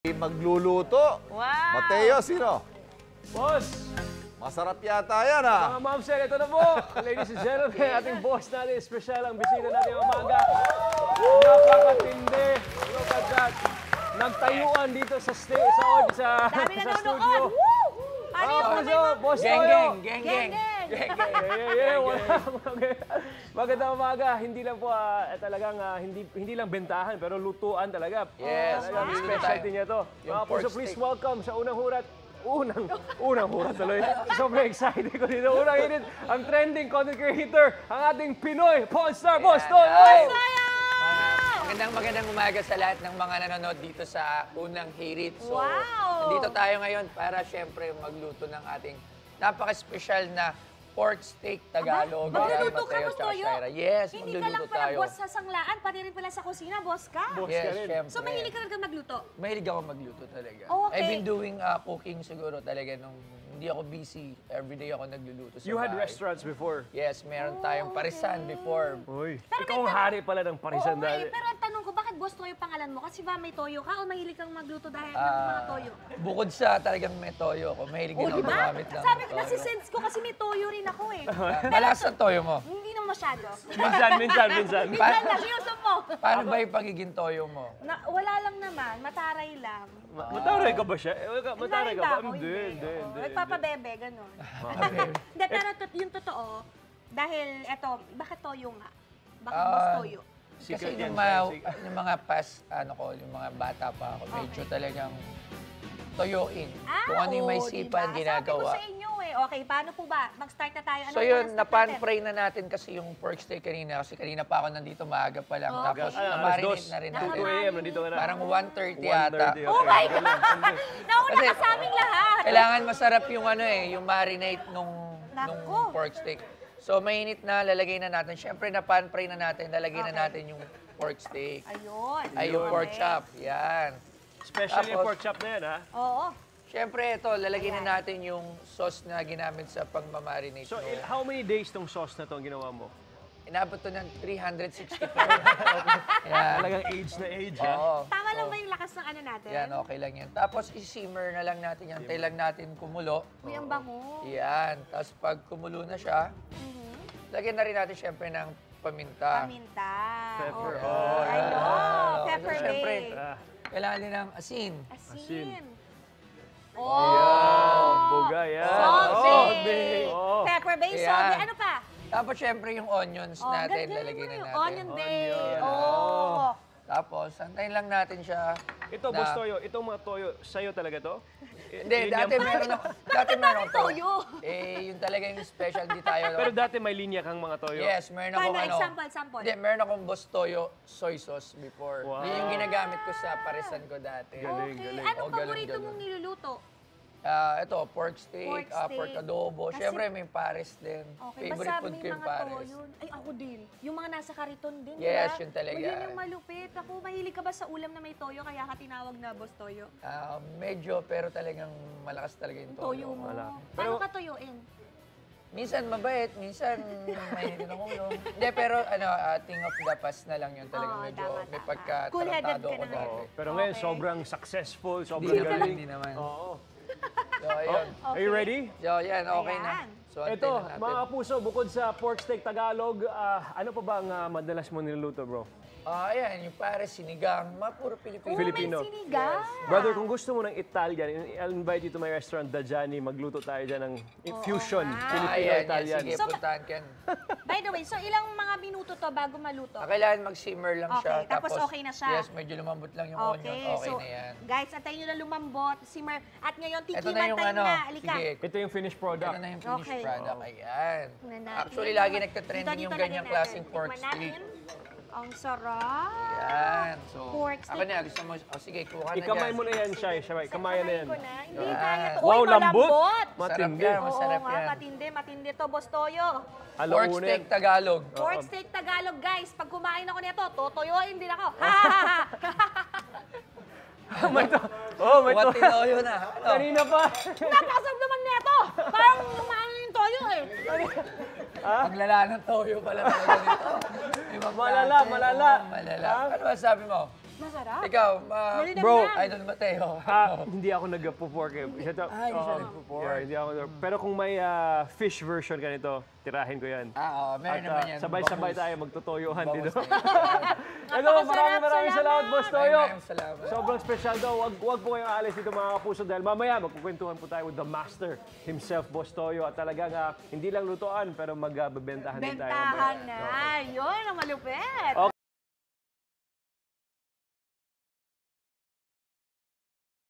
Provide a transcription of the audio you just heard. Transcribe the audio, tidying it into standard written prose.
Magluluto. Wow! Mateo, sino? Boss! Masarap yata yan, ha? Mga ma'am sir, ito na po. Ladies and gentlemen, ating boss natin, special ang bisita natin ng umaga. Napakatindi. Look at that. Nagtayuan dito sa Dami na sa nanonood! studio. Woo! Ano yung So, boss Geng, Toyo. geng, geng, Geng, geng. geng! Yeah. Magandang umaga. Hindi lang po talagang hindi lang bentahan pero lutuan talaga. Yes, Talagang magluluto specialty tayo. niya to. Yung Mga pork puso, please steak. welcome sa unang hurat. Unang hurat tuloy. Sobrang excited ko dito. Unang hinit, ang trending content creator, ang ating Pinoy Pawn Star, Boss Toyo! Magandang umaga sa lahat ng mga nanonood dito sa unang hirit. So, Wow! nandito tayo ngayon para syempre magluto ng ating napaka-special na pork steak Tagalog. Magluluto ka, Mateo Boss tsaka Toyo? Shaira. Yes, Hindi ka lang magluluto pala tayo. boss sa sanglaan, pati rin pala sa kusina, boss ka. Boss Yes, ka rin. syempre. So, mahilig ka talaga magluto. Mahilig ako magluto talaga. Oh, okay. I've been doing cooking siguro talaga nung hindi ako busy. Everyday ako nagluluto sa You had bahay. restaurants before. Yes, meron tayong parisan before. Uy, Pero ikaw ang may hari pala ng parisan Oo nga dahil. pero ang tanong ko, bakit boss Toyo pangalan mo? Kasi ba may toyo ka o mahilig kang magluto dahil ng mga toyo? Bukod sa talagang may toyo ko, mahilig din ako Diba? gumamit ng Sabi ko, toyo. nasi-sense ko kasi may toyo rin ako eh. Malakas ang toyo mo. Hindi naman masyado. Minsan. Minsan lang, iusap mo. Paano ba yung pagiging toyo mo? Wala lang naman, mataray lang. Mataray ka ba siya? Mataray ka ba? ako, Hindi. Nagpapabebe, ganun. Hindi, pero yung totoo, dahil eto, bakit toyo nga? Bakit boss toyo? Kasi Secret yan, yung secret. mga past, yung mga bata pa ako, medyo talagang toyoin. Kung ano yung may oo, sipan, diba? ginagawa. Sabi ko sa inyo eh. Okay, paano po ba? Mag-start na tayo. Ano So ang yun, unang step napan-fry na natin kasi yung pork steak kanina. Kasi kanina pa ako nandito, maaga pa lang. Tapos Okay. na-marinate na rin 2 natin. a.m. nandito ka na. Parang 1:30 yata. 1:30, Oh my God! Nauna Kasi- ka sa aming lahat. Kailangan masarap yung yung marinate nung Nako. pork steak. So mainit na, lalagay na natin. Siyempre na-pan-fry na natin, lalagay na natin yung pork steak. Ayun. Ay, yung pork chop. Yan. Especially yung Tapos- pork chop na yan, ha? Oo. Siyempre ito, lalagay na natin yung sauce na ginamit sa pagmamarinate. So, no? how many days tong sauce na to ang ginawa mo? Inabot to ng 364. Yan. Talagang age na age, ha? Oo. Tama lang ba yung lakas ng ano natin? Yan, okay lang yan. Tapos i-simmer na lang natin yan. Tayo lang natin kumulo. Uy, ang bango. Yan. Tapos pag kumulo na siya, lagyan na rin natin siyempre ng paminta. Paminta. Pepper. Okay. Oh, I know. yeah. Pepper Siyempre. bake. Ah, Kailangan din ng asin. Asin. yan. Oh. Buga, yan. Sobe. Oh. Pepper bake, Ayan. sobe. Ano pa? Tapos siyempre yung onions Oh, natin, ganda lalagay naman na yung natin. onion bake. Onion. Oh. Tapos, antayin lang natin siya. Ito, na- Boss Toyo, itong mga toyo, sa'yo talaga to? Hindi, Linya dati mo- meron ako to. toyo? Yun talaga yung specialty tayo. Pero dati may linya kang mga toyo. Yes, meron Paano? akong Example. Hindi, meron akong Boss Toyo soy sauce before. Wow. Yun yung ginagamit ko sa parisan ko dati. Galing, Okay. galing. Anong Oh, galing, paborito galing. mong niluluto? Ito, pork steak, Pork steak. pork adobo. Kasi- Siyempre, may pares din. Okay, Favorite basta food may ko yung mga pares. toyo. Ay, ako din. Yung mga nasa kariton din, Yes, diba? yun talaga. Yun yung malupit. Ako, mahilig ka ba sa ulam na may toyo, kaya ka tinawag na Boss Toyo? Medyo, pero talagang malakas talaga yung toyo. Toyo mo. Wala. Paano Pero- ka toyoin? Minsan mabait, minsan mainit ng ulo. Hindi, pero thing of the past na lang yun talaga. Oo, Medyo tama, may tama. pagkatarantado Cool-headed ka ko na dati. ngayon. Pero ngayon, Okay. sobrang successful, sobrang Hindi naman, galing. hindi naman. Oo. So, ayun. Are you ready? So, yan, okay na. Ayan. So, antayin Ito, na natin. mga kapuso, bukod sa pork steak Tagalog, ano pa ba ang madalas mo niluluto, bro? Ayan, yung pares, sinigang, mga puro Pilipino. Filipino. May sinigang. Brother, kung gusto mo ng Italian, I'll invite you to my restaurant, Dajani. Magluto tayo dyan ng fusion, nga. Filipino-Italian. Sige, So, puntahan ka. By the way, so ilang mga minuto to bago maluto? Kailangan mag-simmer lang Okay, siya. tapos okay na siya. Yes, medyo lumambot lang yung onion. Okay na yan. guys, antayin nyo na lumambot, simmer. At ngayon, Ito na tikiman yung tayo ano. na. Alika. Sige, Ito yung finished product. ito na yung finished Okay. product. Ayan. Tingnan natin. Actually, lagi nagka-trending Dito, yung dito, ganyang lagyan klaseng natin. pork Tikman steak. natin. Ang sarap. Yan. So, Pork ako steak. na, gusto mo, sige, kuha ka na Ikamay dyan. mo na yan, Shai. Kamayan na yan. Ko na. Hindi Yan. kaya to. Wow, Uy, lambot. malambot. Masarap Matindi. yan, Oo masarap nga, yan. matindi to, Boss Toyo. Pork Alaunin. steak Tagalog. Pork steak Tagalog, guys. Pag kumain ako nito, totoyoin din ako. Ha, ha, ha. Oh, may to. What tinoyo na? Ano? Kanina pa. Napakasarap naman nito. Parang kumain yung toyo eh. Paglala ng toyo pala talaga nito. Ibang Malala, klase. malala. Oo, malala. Ano ba sabi mo? Masarap. Ikaw, Malinamnam. bro, Idol Mateo. Hindi ako nag-pork eh. Hindi siya nagpo-pork. Yeah, hindi ako pero kung may fish version ganito, tirahin ko yan. Oo, meron naman yan. Sabay-sabay tayo magtutoyohan dito. Napakasarap, Ito, maraming salamat, Boss Toyo. Maraming salamat. Sobrang special daw. Wag po kayong aalis dito mga kapuso dahil mamaya magkukwentuhan po tayo with the master himself, Boss Toyo. At talagang hindi lang lutuan pero magbebentahan din tayo. Bentahan na. Yun ang malupit.